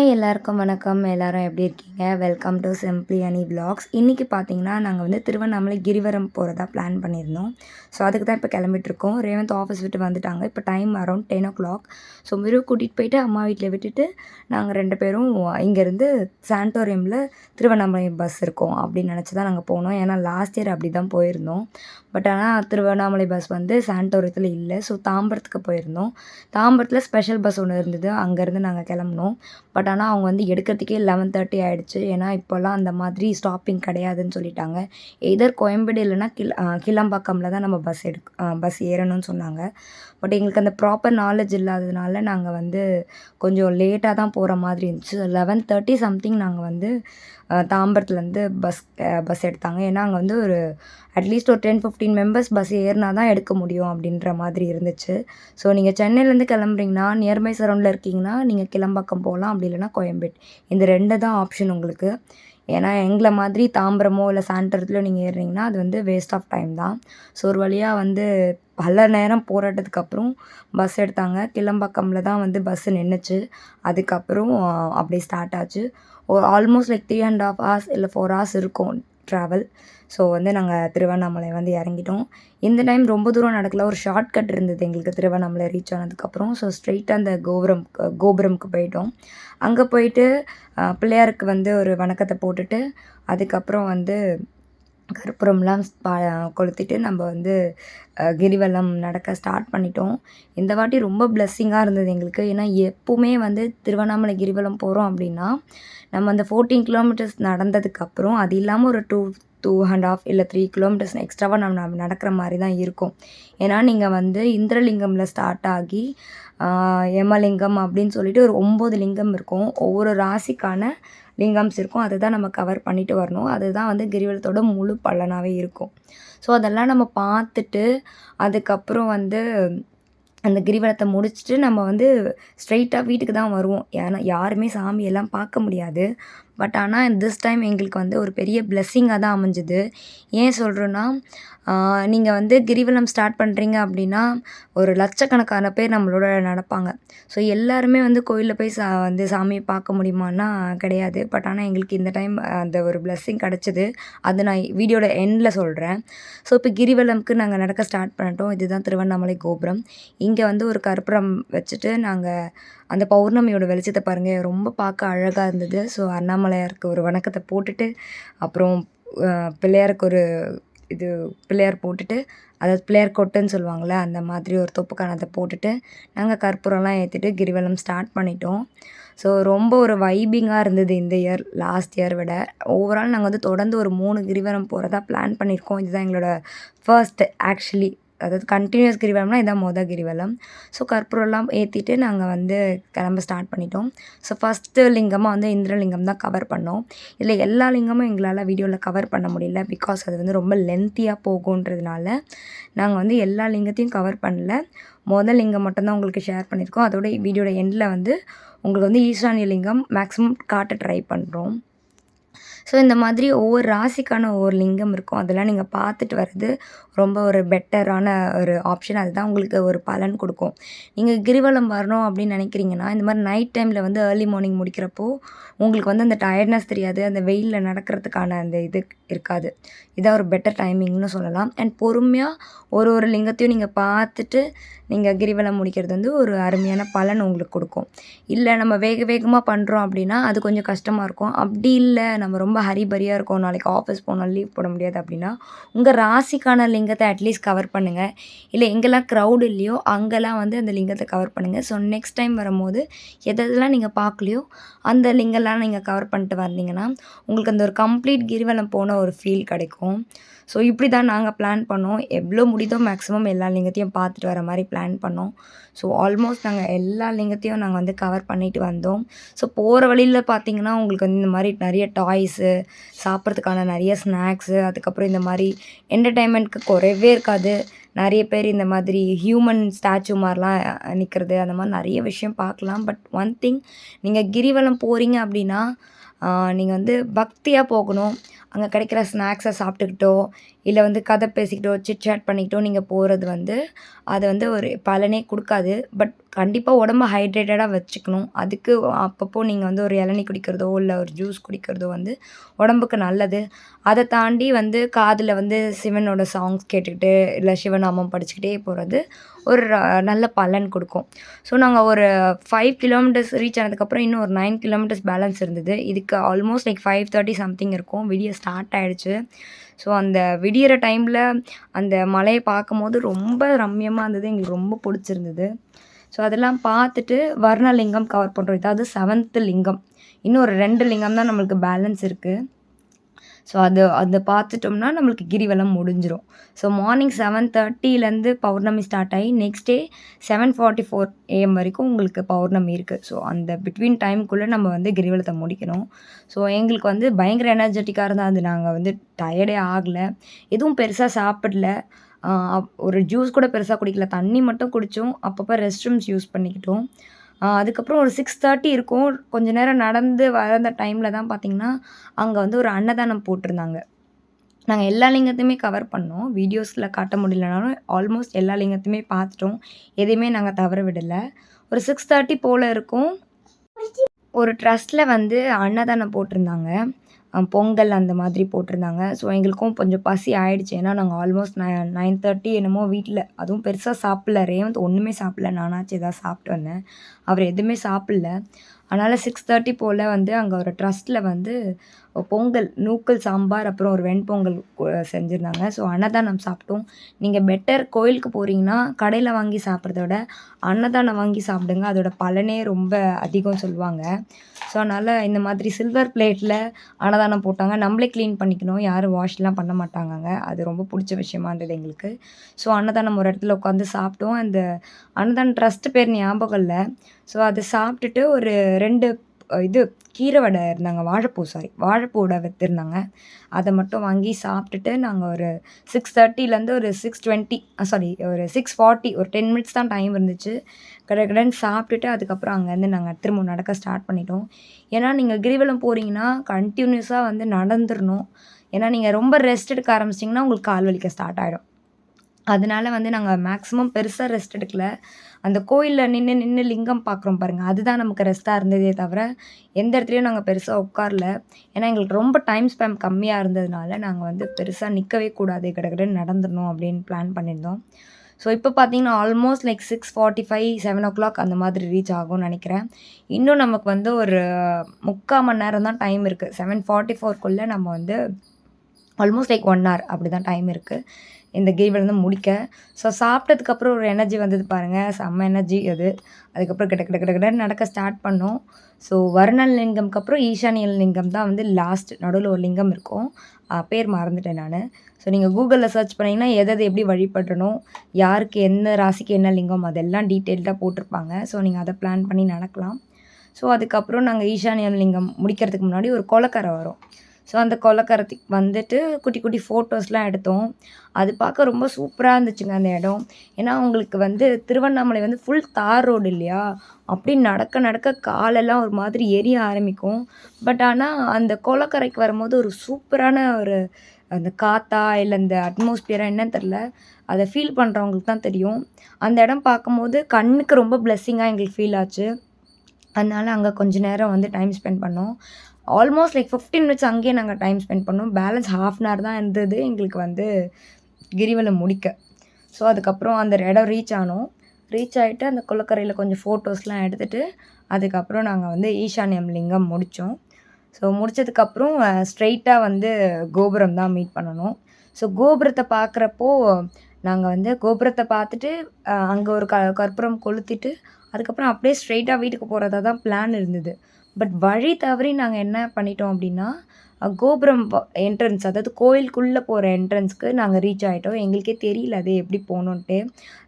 Hi எல்லாருக்கும் வணக்கம். எல்லாரும் எப்படி இருக்கீங்க? வெல்கம் டு சிம்ப்ளி அனி விலாக்ஸ். இன்றைக்கி பார்த்தீங்கன்னா, நாங்கள் வந்து திருவண்ணாமலை கிரிவலம் போகிறதா பிளான் பண்ணியிருந்தோம். ஸோ அதுக்கு தான் இப்போ கிளம்பிட்டுருக்கோம். ரேவந்த் ஆஃபீஸ் விட்டு வந்துட்டாங்க. இப்போ டைம் அரௌண்ட் 10 o'clock. ஸோ மிரு கூட்டிகிட்டு போயிட்டு அம்மா வீட்டில் விட்டுட்டு நாங்கள் 2 பேரும் இங்கேருந்து சாண்டோரியமில் திருவண்ணாமலை பஸ் இருக்கும் அப்படின்னு நினச்சி தான் நாங்கள் போனோம். ஏன்னா லாஸ்ட் இயர் அப்படி தான் போயிருந்தோம். பட் ஆனால் திருவண்ணாமலை பஸ் வந்து சாண்டோரியத்தில் இல்லை. ஸோ தாம்பரத்துக்கு போயிருந்தோம். தாம்பரத்தில் ஸ்பெஷல் பஸ் ஒன்று இருந்தது. அங்கேருந்து நாங்கள் கிளம்புனோம். பட் ஆனால் அவங்க வந்து எடுக்கிறதுக்கே 11:30 ஆகிடுச்சு. ஏன்னா இப்போல்லாம் அந்த மாதிரி ஸ்டாப்பிங் கிடையாதுன்னு சொல்லிட்டாங்க. எதர் கோயம்பேடு இல்லைன்னா கிளம்பாக்கமில் தான் நம்ம பஸ் ஏறணும்னு சொன்னாங்க. பட் எங்களுக்கு அந்த ப்ராப்பர் நாலேஜ் இல்லாததுனால நாங்கள் வந்து கொஞ்சம் லேட்டாக தான் போகிற மாதிரி இருந்துச்சு. 11:30 சம்திங் நாங்கள் வந்து தாம்பரத்துலேருந்து பஸ் எடுத்தாங்க. ஏன்னா அங்கே வந்து ஒரு அட்லீஸ்ட் ஒரு 10-15 மெம்பர்ஸ் பஸ் ஏறினா தான் எடுக்க முடியும் அப்படின்ற மாதிரி இருந்துச்சு. ஸோ நீங்கள் சென்னையிலேருந்து கிளம்புறீங்கன்னா நியர்பை சரௌண்டில் இருக்கீங்கன்னா நீங்கள் கிளம்பாக்கம் போகலாம். அப்படி இல்லைன்னா கோயம்பேடு. இந்த 2 தான் ஆப்ஷன் உங்களுக்கு. ஏன்னா எங்களை மாதிரி தாம்பரமோ இல்லை சாண்டோரத்திலோ நீங்கள் ஏறுறீங்கன்னா அது வந்து வேஸ்ட் ஆஃப் டைம் தான். ஸோ ஒரு வழியாக வந்து பல நேரம் போராட்டத்துக்கப்புறம் பஸ் எடுத்தாங்க. கிளம்பாக்கமில் தான் வந்து பஸ்ஸு நின்றுச்சு. அதுக்கப்புறம் அப்படியே ஸ்டார்ட் ஆச்சு. ஆல்மோஸ்ட் லைக் 3.5 hours இல்லை 4 hours இருக்கும் ட்ராவல். ஸோ வந்து நாங்கள் திருவண்ணாமலை வந்து இறங்கிட்டோம். இந்த டைம் ரொம்ப தூரம் நடக்கல. ஒரு ஷார்ட்கட் இருந்தது எங்களுக்கு திருவண்ணாமலை ரீச் ஆனதுக்கப்புறம். ஸோ ஸ்ட்ரெயிட்டாக அந்த கோபுரம்க்கு போயிட்டோம். அங்கே போயிட்டு பிள்ளையாருக்கு வந்து ஒரு வணக்கத்தை போட்டுட்டு அதுக்கப்புறம் வந்து கற்பூரம்லாம் கொளுத்திட்டு நம்ம வந்து கிரிவலம் நடக்க ஸ்டார்ட் பண்ணிட்டோம். இந்த வாட்டி ரொம்ப பிளெஸ்ஸிங்காக இருந்தது எங்களுக்கு. ஏன்னா எப்போவுமே வந்து திருவண்ணாமலை கிரிவலம் போகிறோம் அப்படின்னா நம்ம அந்த 14 kilometers நடந்ததுக்கப்புறம் அது இல்லாமல் ஒரு 2.5 இல்லை 3 kilometers எக்ஸ்ட்ராவாக நம்ம நடக்கிற மாதிரி தான் இருக்கும். ஏன்னா நீங்கள் வந்து இந்திரலிங்கமில் ஸ்டார்ட் ஆகி யமலிங்கம் அப்படின்னு சொல்லிட்டு ஒரு 9 லிங்கம் இருக்கும். ஒவ்வொரு ராசிக்கான லிங்கம்ஸ் இருக்கும். அதுதான் நம்ம கவர் பண்ணிட்டு வரணும். அதுதான் வந்து கிரிவலத்தோட முழு பலனாகவே இருக்கும். ஸோ அதெல்லாம் நம்ம பார்த்துட்டு அதுக்கப்புறம் வந்து அந்த கிரிவலத்தை முடிச்சுட்டு நம்ம வந்து ஸ்ட்ரெயிட்டாக வீட்டுக்கு தான் வருவோம். ஏன்னா யாருமே சாமியெல்லாம் பார்க்க முடியாது. பட் ஆனால் திஸ் டைம் எங்களுக்கு வந்து ஒரு பெரிய பிளெஸ்ஸிங்காக தான் அமைஞ்சுது. ஏன் சொல்கிறேன்னா நீங்கள் வந்து கிரிவலம் ஸ்டார்ட் பண்ணுறீங்க அப்படின்னா ஒரு லட்சக்கணக்கான பேர் நம்மளோட நடப்பாங்க. ஸோ எல்லாருமே வந்து கோயிலில் போய் வந்து சாமியை பார்க்க முடியுமான்னா கிடையாது. பட் ஆனால் எங்களுக்கு இந்த டைம் அந்த ஒரு பிளெஸ்ஸிங் கிடச்சிது. அது நான் வீடியோட எண்டில் சொல்கிறேன். ஸோ இப்போ கிரிவலம்க்கு நாங்கள் நடக்க ஸ்டார்ட் பண்ணிட்டோம். இதுதான் திருவண்ணாமலை கோபுரம். இங்கே வந்து ஒரு கற்பூரம் வச்சுட்டு நாங்கள் அந்த பௌர்ணமியோட வெளிச்சத்தை பாருங்கள், ரொம்ப பார்க்க அழகாக இருந்தது. ஸோ அண்ணாமலையாருக்கு ஒரு வணக்கத்தை போட்டுட்டு அப்புறம் பிள்ளையாருக்கு ஒரு பிள்ளையார் போட்டுட்டு, அதாவது பிள்ளையார் கொட்டுன்னு சொல்லுவாங்கள்ல, அந்த மாதிரி ஒரு தொப்பு கரணத்தை போட்டுட்டு நாங்கள் கற்பூரம்லாம் ஏற்றிட்டு கிரிவலம் ஸ்டார்ட் பண்ணிட்டோம். ஸோ ரொம்ப ஒரு வைபிங்காக இருந்தது இந்த இயர் லாஸ்ட் இயர் விட. ஓவரால் நாங்கள் வந்து தொடர்ந்து ஒரு 3 கிரிவலம் போகிறதா பிளான் பண்ணியிருக்கோம். இதுதான் எங்களோட ஃபர்ஸ்ட் ஆக்சுவலி அதாவது கண்டினியூஸ் கிரிவலம்னா இதான் கிரிவலம். ஸோ கற்பூரம்லாம் ஏற்றிட்டு நாங்கள் வந்து கிளம்ப ஸ்டார்ட் பண்ணிட்டோம். ஸோ ஃபஸ்ட்டு லிங்கமாக வந்து இந்திரலிங்கம் தான் கவர் பண்ணோம். இதில் எல்லா லிங்கமும் எங்களால் வீடியோவில் கவர் பண்ண முடியல. பிகாஸ் அது வந்து ரொம்ப லென்த்தியாக போகுன்றதுனால நாங்கள் வந்து எல்லா லிங்கத்தையும் கவர் பண்ணல. லிங்கம் மட்டும்தான் உங்களுக்கு ஷேர் பண்ணியிருக்கோம். அதோட வீடியோட எண்டில் வந்து உங்களுக்கு வந்து ஈசானிய லிங்கம் மேக்ஸிமம் காட்ட ட்ரை பண்ணுறோம். ஸோ இந்த மாதிரி ஒவ்வொரு ராசிக்கான ஒவ்வொரு லிங்கம் இருக்கும். அதெல்லாம் நீங்கள் பார்த்துட்டு வர்றது ரொம்ப ஒரு பெட்டரான ஒரு ஆப்ஷன். அதுதான் உங்களுக்கு ஒரு பலன் கொடுக்கும். நீங்கள் கிரிவலம் வரணும் அப்படின்னு நினைக்கிறீங்கன்னா இந்த மாதிரி நைட் டைமில் வந்து ஏர்லி மார்னிங் முடிக்கிறப்போ உங்களுக்கு வந்து அந்த டயர்ட்னஸ் தெரியாது. அந்த வெயிலில் நடக்கிறதுக்கான அந்த இது இருக்காது. இதான் ஒரு பெட்டர் டைமிங்னு சொல்லலாம். அண்ட் பொறுமையாக ஒரு லிங்கத்தையும் நீங்கள் பார்த்துட்டு நீங்கள் கிரிவலம் முடிக்கிறது வந்து ஒரு அருமையான பலன் உங்களுக்கு கொடுக்கும். இல்லை நம்ம வேகமாக பண்ணுறோம் அப்படின்னா அது கொஞ்சம் கஷ்டமாக இருக்கும். அப்படி இல்லை நம்ம ரொம்ப ஹரிபரியாக இருக்கோம், நாளைக்கு ஆஃபீஸ் போனால் லீவ் போட முடியாது அப்படின்னா உங்கள் ராசிக்கான லிங்கத்தை அட்லீஸ்ட் கவர் பண்ணுங்கள். இல்லை எங்கெல்லாம் க்ரௌட் இல்லையோ அங்கெல்லாம் வந்து அந்த லிங்கத்தை கவர் பண்ணுங்கள். ஸோ நெக்ஸ்ட் டைம் வரும்போது எதெல்லாம் நீங்கள் பார்க்கலையோ அந்த லிங்கெல்லாம் நீங்கள் கவர் பண்ணிட்டு வந்தீங்கன்னா உங்களுக்கு அந்த ஒரு கம்ப்ளீட் கிரிவலம் போன ஒரு ஃபீல் கிடைக்கும். ஸோ இப்படி தான் நாங்கள் பிளான் பண்ணோம். எவ்வளோ முடியுதோ மேக்ஸிமம் எல்லா லிங்கத்தையும் பார்த்துட்டு வர மாதிரி பிளான் பண்ணோம். ஸோ ஆல்மோஸ்ட் நாங்கள் எல்லா லிங்கத்தையும் நாங்கள் வந்து கவர் பண்ணிட்டு வந்தோம். ஸோ போகிற வழியில் பார்த்திங்கன்னா உங்களுக்கு வந்து இந்த மாதிரி நிறைய டாய்ஸு, சாப்பிட்றதுக்கான நிறைய ஸ்நாக்ஸு, அதுக்கப்புறம் இந்த மாதிரி என்டர்டெயின்மெண்ட்க்கு குறைவே இருக்காது. நிறைய பேர் இந்த மாதிரி ஹியூமன் ஸ்டாச்சு மாதிரிலாம் நிற்கிறது, அந்த மாதிரி நிறைய விஷயம் பார்க்கலாம். பட் ஒன் திங், நீங்கள் கிரிவலம் போகிறீங்க அப்படின்னா நீங்கள் வந்து பக்தியாக போகணும். அங்கே கிடைக்கிற ஸ்நாக்ஸை சாப்பிட்டுக்கிட்டோ இல்ல வந்து கதை பேசிக்கிட்டோ, சிட் சாட் பண்ணிக்கிட்டோ நீங்க போறது வந்து, அது வந்து ஒரு பலனே குடுக்காது. பட் கண்டிப்பா உடம்ப ஹைட்ரேட்டடா வச்சுக்கணும். அதுக்கு அப்பப்போ நீங்க வந்து ஒரு இளநீ குடிக்கிறதோ, இல்ல ஒரு ஜூஸ் குடிக்கிறதோ வந்து உடம்புக்கு நல்லது. அத தாண்டி வந்து காதுல வந்து சிவனோட சாங்ஸ் கேட்டுக்கிட்டு, இல்ல சிவநாமம் படிச்சுக்கிட்டே போறது ஒரு நல்ல பலன் குடுக்கும். ஸோ நாங்க ஒரு 5 கிலோமீட்டர்ஸ் ரீச் ஆனதுக்கப்புறம் இன்னும் ஒரு 9 கிலோமீட்டர்ஸ் பேலன்ஸ் இருந்தது. இதுக்கு ஆல்மோஸ்ட் லைக் 5:30 சம்திங் இருக்கும். விடிய ஸ்டார்ட் ஆயிடுச்சு. ஸோ அந்த விடியிற டைம்ல அந்த மலைய பார்க்கும்போது ரொம்ப ரம்மியமா இருந்தது. எங்களுக்கு ரொம்ப புடிச்சிருந்தது. ஸோ அதெல்லாம் பார்த்துட்டு வர்ணலிங்கம் கவர் பண்றோம். இதாவது 7த் லிங்கம். இன்னும் ஒரு 2 லிங்கம் தான் நம்மளுக்கு பேலன்ஸ் இருக்கு. ஸோ அத பார்த்துட்டோம்னா நம்மளுக்கு கிரிவலம் முடிஞ்சிரும். ஸோ மார்னிங் 7:30லேருந்து பௌர்ணமி ஸ்டார்ட் ஆயி நெக்ஸ்ட் டே 7:44 ஏஎம் வரைக்கும் உங்களுக்கு பௌர்ணமி இருக்கு. ஸோ அந்த பிட்வீன் டைம்க்குள்ள நம்ம வந்து கிரிவலத்த முடிக்கணும். ஸோ எங்களுக்கு வந்து பயங்கர எனர்ஜெட்டிக்கா இருந்தது. நாங்க வந்து டயர்டே ஆகல. எதுவும் பெருசா சாப்பிடல. அ ஒரு ஜூஸ் கூட பெருசா குடிக்கல. தண்ணி மட்டும் குடிச்சோம். அப்பப்போ ரெஸ்ட் ரூம்ஸ் யூஸ் பண்ணிக்கிட்டோம். அதுக்கப்புறம் ஒரு 6:30 இருக்கும். கொஞ்ச நேரம் நடந்து வர அந்த டைம்ல தான் பார்த்தீங்கன்னா, அங்க வந்து ஒரு அன்னதானம் போட்டிருந்தாங்க. நாங்க எல்லா லிங்கத்தையுமே கவர் பண்ணோம். வீடியோஸ்ல காட்ட முடியலனாலும், ஆல்மோஸ்ட் எல்லா லிங்கத்தையுமே பார்த்துட்டோம். எதையுமே நாங்க தவற விடல. ஒரு 6:30 போல இருக்கும். ஒரு ட்ரஸ்ட்ல வந்து அன்னதானம் போட்டிருந்தாங்க. பொங்கல் அந்த மாதிரி போட்டிருந்தாங்க. ஸோ எங்களுக்கும் கொஞ்சம் பசி ஆயிடுச்சு. ஏன்னா நாங்க ஆல்மோஸ்ட் 9:30 என்னமோ வீட்ல அதுவும் பெருசா சாப்பிடல. ரேவந்த் ஒண்ணுமே சாப்பிடல. நானாச்சும் ஏதாவது சாப்பிட்டு வந்தேன். அவர் எதுவுமே சாப்பிடல. அதனால 6:30 போல வந்து அங்க ஒரு ட்ரஸ்ட்ல வந்து பொங்கல், நூக்கல் சாம்பார், அப்புறம் ஒரு வெண்பொங்கல் செஞ்சிருந்தாங்க. ஸோ அன்னதானம் சாப்பிட்டோம். நீங்க பெட்டர் கோயிலுக்கு போறீங்கன்னா, கடையில வாங்கி சாப்பிடுறத விட, அன்னதானம் வாங்கி சாப்பிடுங்க. அதோட பலனே ரொம்ப அதிகம் சொல்லுவாங்க. ஸோ அதனால இந்த மாதிரி சில்வர் பிளேட்ல அன்னதானம் போட்டாங்க. நம்மளே கிளீன் பண்ணிக்கணும். யாரும் வாஷ்லாம் பண்ண மாட்டாங்கங்க. அது ரொம்ப புடிச்ச விஷயமா இருந்தது எங்களுக்கு. ஸோ அன்னதானம் ஒரு இடத்துல உட்காந்து சாப்பிட்டோம். அந்த அன்னதானம் ட்ரஸ்ட் பேர் ஞாபகம் இல்ல. ஸோ அத சாப்பிட்டுட்டு ஒரு 2 இது கீரை வடை இருந்தாங்க. வாழைப்பூ வடை வித்துருந்தாங்க. அத மட்டும் வாங்கி சாப்பிட்டுட்டு நாங்க ஒரு 6:30லேருந்து ஒரு 6:20 சாரி ஒரு 6:40 ஒரு 10 மினிட்ஸ் தான் டைம் இருந்துச்சு. கடகடன்னு சாப்பிட்டுட்டு அதுக்கப்புறம் அங்கேருந்து நாங்க திரும்ப நடக்க ஸ்டார்ட் பண்ணிட்டோம். ஏன்னா, நீங்க கிரிவலம் போறீங்கன்னா, கன்டினியூஸா வந்து நடந்துரணும். ஏன்னா, நீங்க ரொம்ப ரெஸ்ட் எடுக்க ஆரம்பிச்சிட்டிங்கன்னா, உங்களுக்கு கால் வலிக்க ஸ்டார்ட் ஆயிடும். அதனால வந்து நாங்க மேக்ஸிமம் பெருசா ரெஸ்ட் எடுக்கல. அந்த கோயில்ல நின்னு நின்னு லிங்கம் பார்க்குறோம் பாருங்க, அதுதான் நமக்கு ரெஸ்ட்டா இருந்ததே தவிர, எந்த இடத்துலயும் நாங்க பெருசா உட்காரல. ஏன்னா, எங்களுக்கு ரொம்ப டைம் ஸ்பேன் கம்மியா இருந்ததுனால, நாங்க வந்து பெருசா நிக்கவே கூடாது. கடகடன்னு நடந்துடணும் அப்படின்னு பிளான் பண்ணியிருந்தோம். ஸோ இப்போ பார்த்தீங்கன்னா, ஆல்மோஸ்ட் லைக் 6:45, 7:00 அந்த மாதிரி ரீச் ஆகும்னு நெனைக்கிறேன். இன்னும் நமக்கு வந்து ஒரு 3/4 மணி நேரம் தான் டைம் இருக்கு. 7:44க்குள்ள நம்ம வந்து ஆல்மோஸ்ட் லைக் 1 ஹவர் அப்படிதான் டைம் இருக்கு. இந்த கிரிவலம் வந்து முடிக்க. ஸோ சாப்பிட்டதுக்கப்புறம் ஒரு எனர்ஜி வந்தது பாருங்க. செம்ம எனர்ஜி அது. அதுக்கப்புறம் கட கட கட கடன்னு நடக்க ஸ்டார்ட் பண்ணோம். ஸோ வருணலிங்கம்க்கு அப்புறம் ஈசானிய லிங்கம் தான் வந்து லாஸ்ட். நடுவுல ஒரு லிங்கம் இருக்கும். பேர் மறந்துட்டேன் நானு. ஸோ நீங்க கூகுள்ல சர்ச் பண்ணீங்கன்னா, எது எது எப்படி வழிபடணும், யாருக்கு எந்த ராசிக்கு என்ன லிங்கம் அதெல்லாம் டீட்டெயில்டா போட்டிருப்பாங்க. ஸோ நீங்க அத பிளான் பண்ணி நடக்கலாம். ஸோ அதுக்கப்புறம் நாங்க ஈசானிய லிங்கம் முடிக்கிறதுக்கு முன்னாடி ஒரு கொலக்கரை வரும். ஸோ அந்த கொலக்கரத்துக்கு வந்துட்டு குட்டி குட்டி ஃபோட்டோஸ்லாம் எடுத்தோம். அது பார்க்க ரொம்ப சூப்பரா இருந்துச்சுங்க அந்த இடம். ஏன்னா, உங்களுக்கு வந்து திருவண்ணாமலை வந்து ஃபுல் தார் ரோடு இல்லையா? அப்படியே நடக்க நடக்க காலெல்லாம் ஒரு மாதிரி எரிய ஆரம்பிக்கும். பட் ஆனா, அந்த கொளக்கரைக்கு வரும்போது ஒரு சூப்பரான ஒரு அந்த காத்தா, இல்ல இந்த அட்மாஸ்பியரா என்னன்னு தெரியல. அத ஃபீல் பண்றவங்களுக்கு தான் தெரியும். அந்த இடம் பார்க்கும்போது கண்ணுக்கு ரொம்ப பிளெஸ்ஸிங்கா எங்களுக்கு ஃபீல் ஆச்சு. அதனால அங்க கொஞ்ச நேரம் வந்து டைம் ஸ்பெண்ட் பண்ணோம். ஆல்மோஸ்ட் லைக் 15 மினிட்ஸ் அங்கேயே நாங்க டைம் ஸ்பெண்ட் பண்ணோம். பேலன்ஸ் 1/2 அன் ஹவர் தான் இருந்தது எங்களுக்கு வந்து கிரிவலம் முடிக்க. ஸோ அதுக்கப்புறம் அந்த இடம் ரீச் ஆனோம். ரீச் ஆயிட்டு அந்த குளக்கரையில கொஞ்சம் ஃபோட்டோஸ்லாம் எடுத்துட்டு, அதுக்கப்புறம் நாங்க வந்து ஈசான்யம் லிங்கம் முடிச்சோம். ஸோ முடிச்சதுக்கப்புறம் ஸ்ட்ரெயிட்டா வந்து கோபுரம் தான் மீட் பண்ணணும். ஸோ கோபுரத்த பார்க்குறப்போ, நாங்க வந்து கோபுரத்த பார்த்துட்டு, அங்க ஒரு கற்பூரம் கொளுத்திட்டு, அதுக்கப்புறம் அப்படியே ஸ்ட்ரெயிட்டா வீட்டுக்கு போறதா தான் பிளான் இருந்தது. பட் வழி தவறி நாங்க என்ன பண்ணிட்டோம் அப்படின்னா, கோபுரம் என்ட்ரன்ஸ் அதாவது கோயிலுக்குள்ள போற என்ட்ரன்ஸ்க்கு நாங்க ரீச் ஆயிட்டோம். எங்களுக்கே தெரியல அது எப்படி போணுன்ட்டு.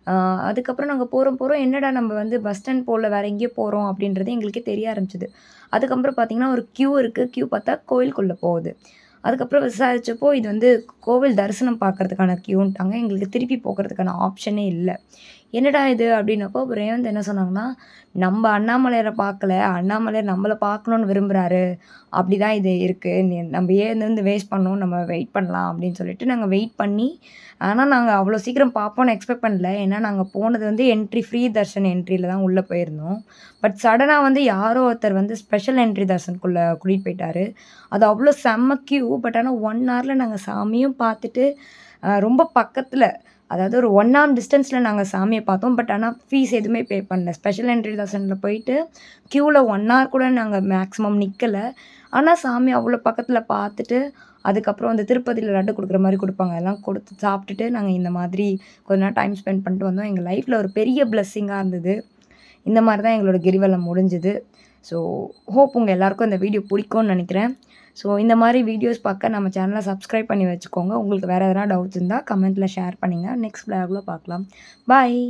அ அதுக்கப்புறம் நாங்க போறோம், என்னடா நம்ம வந்து பஸ் ஸ்டாண்ட் போல வேற எங்கேயோ போறோம் அப்படின்றது எங்களுக்கே தெரிய ஆரம்பிச்சது. அதுக்கப்புறம் பார்த்தீங்கன்னா, ஒரு கியூ இருக்கு. கியூ பார்த்தா கோயிலுக்குள்ள போகுது. அதுக்கப்புறம் விசாரிச்சப்போ, இது வந்து கோவில் தரிசனம் பார்க்கறதுக்கான கியூன்ட்டாங்க. எங்களுக்கு திருப்பி போகறதுக்கான ஆப்ஷனே இல்ல. என்னடா இது அப்படின்னப்போ ரேவந்த் என்ன சொன்னாங்கன்னா, "நம்ப அண்ணாமலையார பார்க்கல. அண்ணாமலையார் நம்மள பார்க்கணும்னு விரும்புறாரு. அப்படிதான் இது இருக்கு. நம்ப ஏன் இத வந்து வேஸ்ட் பண்ணணும். நம்ம வெயிட் பண்ணலாம்." அப்படின்னு சொல்லிட்டு நாங்க வெயிட் பண்ணி ஆனா நாங்க அவ்வளோ சீக்கிரம் பார்ப்போம்னு எக்ஸ்பெக்ட் பண்ணல. ஏன்னா நாங்க போனது வந்து என்ட்ரி ஃப்ரீ தர்ஷன் என்ட்ரில தான் உள்ள போயிருந்தோம். பட் சடனா வந்து யாரோ ஒருத்தர் வந்து ஸ்பெஷல் என்ட்ரி தர்ஷனுக்குள்ள கூட்டிட்டு போயிட்டாரு. அது அவ்வளோ செம்ம கியூ. பட் ஆனா 1 ஹார்ல நாங்க சாமியும் பார்த்துட்டு, ரொம்ப பக்கத்துல அதாவது ஒரு 1 ஆர்ம் டிஸ்டன்ஸ்ல நாங்க சாமிய பார்த்தோம். பட் ஆனா ஃபீஸ் எதுவுமே பே பண்ணல. ஸ்பெஷல் என்ட்ரி தர்ஷன்ல போயிட்டு கியூல 1 ஹார் கூட நாங்க மேக்ஸிமம் நிக்கல. ஆனா சாமி அவ்வளோ பக்கத்துல பார்த்துட்டு, அதுக்கப்புறம் அந்த திருப்பதியில லட்டு குடுக்குற மாரி குடுப்பாங்க. அதெல்லாம் கொடுத்து சாப்பிட்டுட்டு நாங்க இந்த மாதிரி கொஞ்ச நேரம் டைம் ஸ்பெண்ட் பண்ணிட்டு வந்தோம். எங்க லைஃப்ல ஒரு பெரிய பிளெஸ்ஸிங்கா இருந்தது. இந்த மாரி தான் எங்களோட கிரிவலம் முடிஞ்சது. ஸோ ஹோப் உங்க எல்லாருக்கும் இந்த வீடியோ பிடிக்கும்னு நெனைக்கிறேன். ஸோ இந்த மாரி வீடியோஸ் பார்க்க நம்ம சேனல சப்ஸ்கிரைப் பண்ணி வச்சுக்கோங்க. உங்களுக்கு வேற எதனா டவுட்ஸ் இருந்தா கமெண்ட்ல ஷேர் பண்ணுங்க. நெக்ஸ்ட் விளாக்ல பார்க்கலாம். பாய்.